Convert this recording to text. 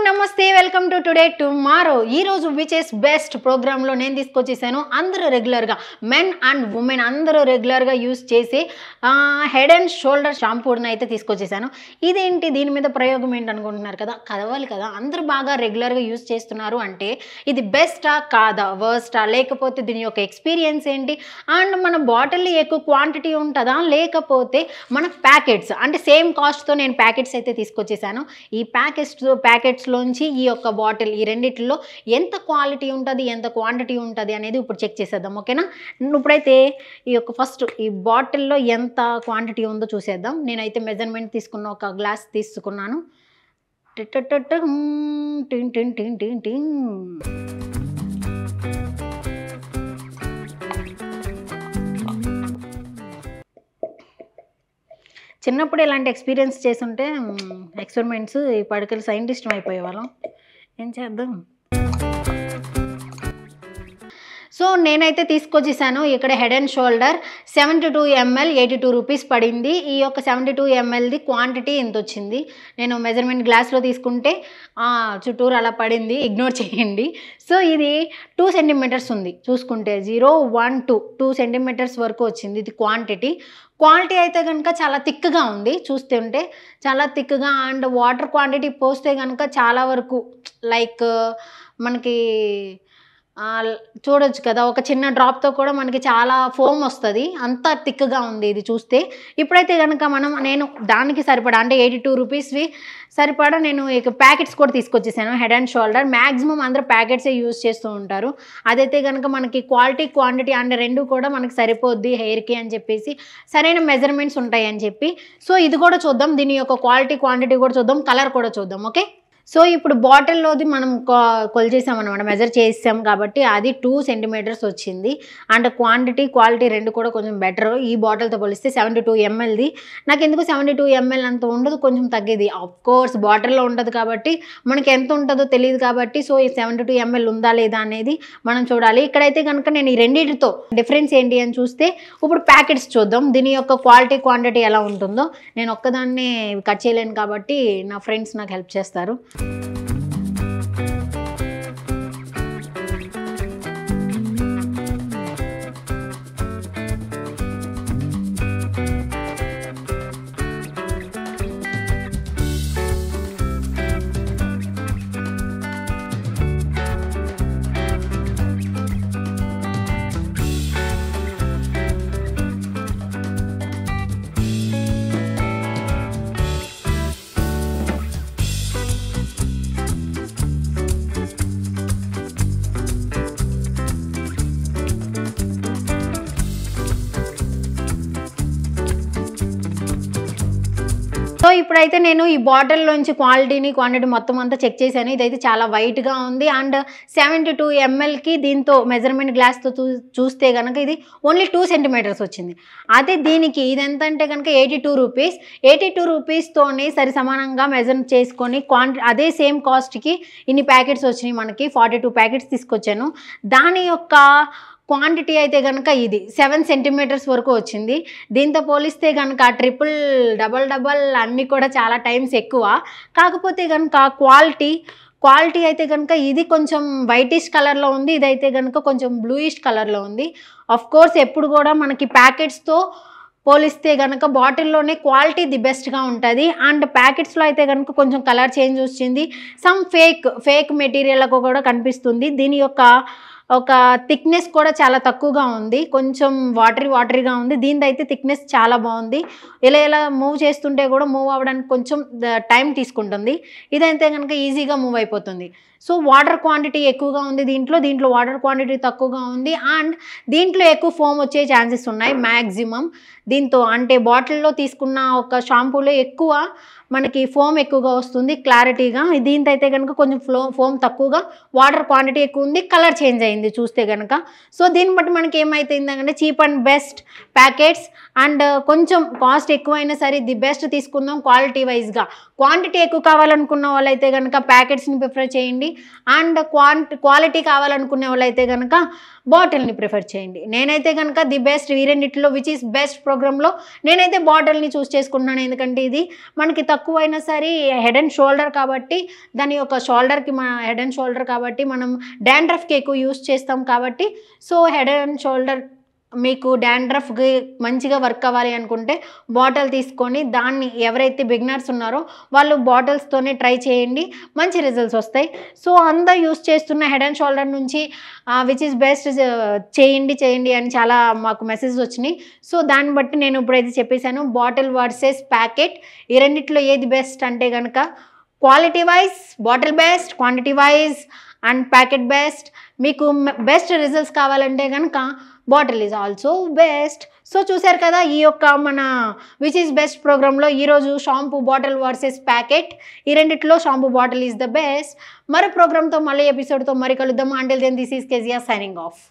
నమస్తే welcome to today tomorrow ఈ రోజు విచ్ ఇస్ బెస్ట్ ప్రోగ్రామ్ లో నేను తీసుకొచ్చేసాను అందరూ రెగ్యులర్ గా మెన్ అండ్ ఉమెన్ అందరూ రెగ్యులర్ గా యూస్ చేసే హెడ్ అండ్ షోల్డర్ షాంపూని అయితే తీసుకొచ్చేసాను ఇదేంటి దీని మీద ప్రయోగం ఏంటి అనుకుంటున్నారు కదా కదవాలి కదా అందరూ బాగా రెగ్యులర్ గా యూస్ చేస్తున్నారు అంటే ఇది బెస్టా కాదా వర్స్టా లేకపోతే దీని యొక్క ఎక్స్పీరియన్స్ ఏంటి అండ్ మన బాటిల్ ఎక్కువ క్వాంటిటీ ఉంటుందా లేకపోతే మన ప్యాకెట్స్ అంటే సేమ్ కాస్ట్ తో నేను ప్యాకెట్స్ అయితే తీసుకొచ్చేసాను ఈ ప్యాకెట్స్లోంచి ఈ యొక్క బాటిల్ ఈ రెండిట్లో ఎంత క్వాలిటీ ఉంటుంది ఎంత క్వాంటిటీ ఉంటుంది అనేది ఇప్పుడు చెక్ చేసేద్దాం ఓకేనా ఇప్పుడైతే ఈ యొక్క ఫస్ట్ ఈ బాటిల్లో ఎంత క్వాంటిటీ ఉందో చూసేద్దాం నేనైతే మెజర్మెంట్ తీసుకున్న ఒక గ్లాస్ తీసుకున్నాను టింగ్ టింగ్ టింగ్ టింగ్ టింగ్ చిన్నప్పుడు ఇలాంటి ఎక్స్పీరియన్స్ చేస్తుంటే ఎక్స్పెరిమెంట్స్ ఈ పడకలు సైంటిస్ట్ అయిపోయేవాళ్ళం ఏం చేద్దాం సో నేనైతే తీసుకొచ్చేసాను ఇక్కడ head and shoulder 72 ml 82 rupees పడింది ఈ యొక్క 72 mlది క్వాంటిటీ ఎంత వచ్చింది నేను మెజర్మెంట్ గ్లాస్లో తీసుకుంటే చుట్టూరు అలా పడింది ఇగ్నోర్ చేయండి సో ఇది 2 సెంటీమీటర్స్ ఉంది చూసుకుంటే 0 1 2 సెంటీమీటర్స్ వరకు వచ్చింది ఇది క్వాలిటీ అయితే కనుక చాలా థిక్గా ఉంది చూస్తుంటే చాలా థిక్గా అండ్ వాటర్ క్వాంటిటీ పోస్తే కనుక చాలా వరకు లైక్ మనకి చూడొచ్చు కదా ఒక చిన్న డ్రాప్తో కూడా మనకి చాలా ఫోమ్ వస్తుంది అంత థిక్గా ఉంది ఇది చూస్తే ఇప్పుడైతే కనుక నేను దానికి సరిపడా అంటే 82 రూపీస్వి సరిపడా నేను ఇక ప్యాకెట్స్ కూడా తీసుకొచ్చేసాను హెడ్ అండ్ షోల్డర్ మ్యాక్సిమం అందరూ ప్యాకెట్సే యూజ్ చేస్తూ ఉంటారు అదైతే కనుక మనకి క్వాంటిటీ అండ్ రెండు కూడా మనకి సరిపోద్ది హెయిర్కి అని చెప్పేసి సరైన మెజర్మెంట్స్ ఉంటాయి అని చెప్పి సో ఇది కూడా చూద్దాం దీని యొక్క క్వాంటిటీ కూడా చూద్దాం కలర్ కూడా చూద్దాం ఓకే సో ఇప్పుడు బాటిల్లోది మనం కొలిచేసామన్నమాట మెజర్ చేసాం కాబట్టి అది 2 సెంటీమీటర్స్ వచ్చింది అండ్ క్వాలిటీ రెండు కూడా కొంచెం బెటర్ ఈ బాటిల్తో పోలిస్తే 72 mlది నాకు ఎందుకు 72 ml అంత ఉండదు కొంచెం తగ్గేది కోర్స్ బాటిల్లో ఉండదు కాబట్టి మనకి ఎంత ఉంటుందో తెలియదు కాబట్టి సో ఈ 72 ml ఉందా లేదా అనేది మనం చూడాలి ఇక్కడైతే కనుక నేను ఈ రెండింటితో డిఫరెన్స్ ఏంటి అని చూస్తే ఇప్పుడు ప్యాకెట్స్ చూద్దాం దీని యొక్క క్వాంటిటీ ఎలా ఉంటుందో నేను ఒక్కదాన్ని కట్ చేయలేను కాబట్టి నా ఫ్రెండ్స్ నాకు హెల్ప్ చేస్తారు సో ఇప్పుడైతే నేను ఈ బాటిల్లోంచి క్వాంటిటీ మొత్తం అంతా చెక్ చేశాను ఇదైతే చాలా వైట్గా ఉంది అండ్ 72 mlకి దీంతో మెజర్మెంట్ గ్లాస్తో చూస్తే కనుక ఇది ఓన్లీ 2 సెంటీమీటర్స్ వచ్చింది అదే దీనికి ఇది ఎంత అంటే కనుక 82 రూపీస్తోనే సరి సమానంగా మెజర్ చేసుకొని అదే సేమ్ కాస్ట్కి ఇన్ని ప్యాకెట్స్ వచ్చినాయి మనకి 42 ప్యాకెట్స్ తీసుకొచ్చాను దాని యొక్క క్వాంటిటీ అయితే కనుక ఇది 7 సెంటీమీటర్స్ వరకు వచ్చింది దీంతో పోలిస్తే కనుక డబల్ అన్నీ కూడా చాలా టైమ్స్ ఎక్కువ కాకపోతే కనుక క్వాలిటీ అయితే కనుక ఇది కొంచెం వైటిష్ కలర్లో ఉంది ఇదైతే కనుక కొంచెం బ్లూయిష్ కలర్లో ఉంది ఆఫ్ కోర్స్ ఎప్పుడు కూడా మనకి ప్యాకెట్స్తో పోలిస్తే కనుక బాటిల్లోనే క్వాలిటీ ది బెస్ట్గా ఉంటుంది అండ్ ప్యాకెట్స్లో అయితే కనుక కొంచెం కలర్ చేంజ్ వచ్చింది సమ్ ఫేక్ మెటీరియల్కు కూడా కనిపిస్తుంది దీని యొక్క ఒక థిక్నెస్ కూడా చాలా తక్కువగా ఉంది కొంచెం వాటరీగా ఉంది దీనిది అయితే థిక్నెస్ చాలా బాగుంది ఇలా మూవ్ చేస్తుంటే కూడా మూవ్ అవ్వడానికి కొంచెం టైం తీసుకుంటుంది ఇదైతే కనుక ఈజీగా మూవ్ అయిపోతుంది సో వాటర్ క్వాంటిటీ ఎక్కువగా ఉంది దీంట్లో వాటర్ క్వాంటిటీ తక్కువగా ఉంది అండ్ దీంట్లో ఎక్కువ ఫోమ్ వచ్చే ఛాన్సెస్ ఉన్నాయి మ్యాక్సిమం దీంతో అంటే బాటిల్లో తీసుకున్న ఒక షాంపూలో ఎక్కువ మనకి ఫోమ్ ఎక్కువగా వస్తుంది క్లారిటీగా దీంతో అయితే కనుక కొంచెం ఫోమ్ తక్కువగా వాటర్ క్వాంటిటీ ఎక్కువ ఉంది కలర్ చేంజ్ అయింది చూస్తే కనుక సో దీన్ని బట్టి మనకి ఏమైతుందంటే cheap and best packets and కొంచెం కాస్ట్ ఎక్కువైనా సరే ది బెస్ట్ తీసుకుందాం క్వాలిటీ వైజ్గా క్వాంటిటీ ఎక్కువ కావాలనుకున్న వాళ్ళైతే కనుక ప్యాకెట్స్ని ప్రిఫర్ చేయండి అండ్ క్వాలిటీ కావాలనుకునే వాళ్ళైతే కనుక బాటిల్ని ప్రిఫర్ చేయండి. నేనైతే కనుక ది బెస్ట్ ఈ రెండిట్లో విచ్ ఈస్ బెస్ట్ ప్రోగ్రామ్లో నేనైతే బాటిల్ని చూస్ చేసుకుంటున్నాను. ఎందుకంటే ఇది మనకి తక్కువైనా సరే హెడ్ అండ్ షోల్డర్ కాబట్టి దాని యొక్క షోల్డర్కి హెడ్ అండ్ షోల్డర్ కాబట్టి మనం డాండ్రఫ్కి ఎక్కువ యూస్ చేస్తాం కాబట్టి సో హెడ్ అండ్ షోల్డర్ మీకు డాండ్రఫ్కి మంచిగా వర్క్ అవ్వాలి అనుకుంటే బాటిల్ తీసుకొని దాన్ని ఎవరైతే బిగినర్స్ ఉన్నారో వాళ్ళు బాటిల్స్తోనే ట్రై చేయండి, మంచి రిజల్ట్స్ వస్తాయి. సో అందరూ యూస్ చేస్తున్న హెడ్ అండ్ షోల్డర్ నుంచి విచ్ ఈస్ బెస్ట్ చేయండి అని చాలా మాకు మెసేజెస్ వచ్చినాయి. సో దాన్ని బట్టి నేను ఇప్పుడైతే చెప్పేశాను బాటిల్ వర్సెస్ ప్యాకెట్ ఈ రెండిట్లో ఏది బెస్ట్ అంటే కనుక quality wise bottle best, quantity wise and packet best. మీకు బెస్ట్ రిజల్ట్స్ కావాలంటే కనుక bottle is also best. So చూసారు కదా ఈ యొక్క మన విచ్ ఈస్ బెస్ట్ ప్రోగ్రాంలో ఈరోజు షాంపూ బాటిల్ వర్సెస్ ప్యాకెట్ ఈ రెండిట్లో shampoo bottle is the best. మరో ప్రోగ్రామ్తో మళ్ళీ ఎపిసోడ్తో మరి కలుద్దాం. Until then this is Kezia signing of.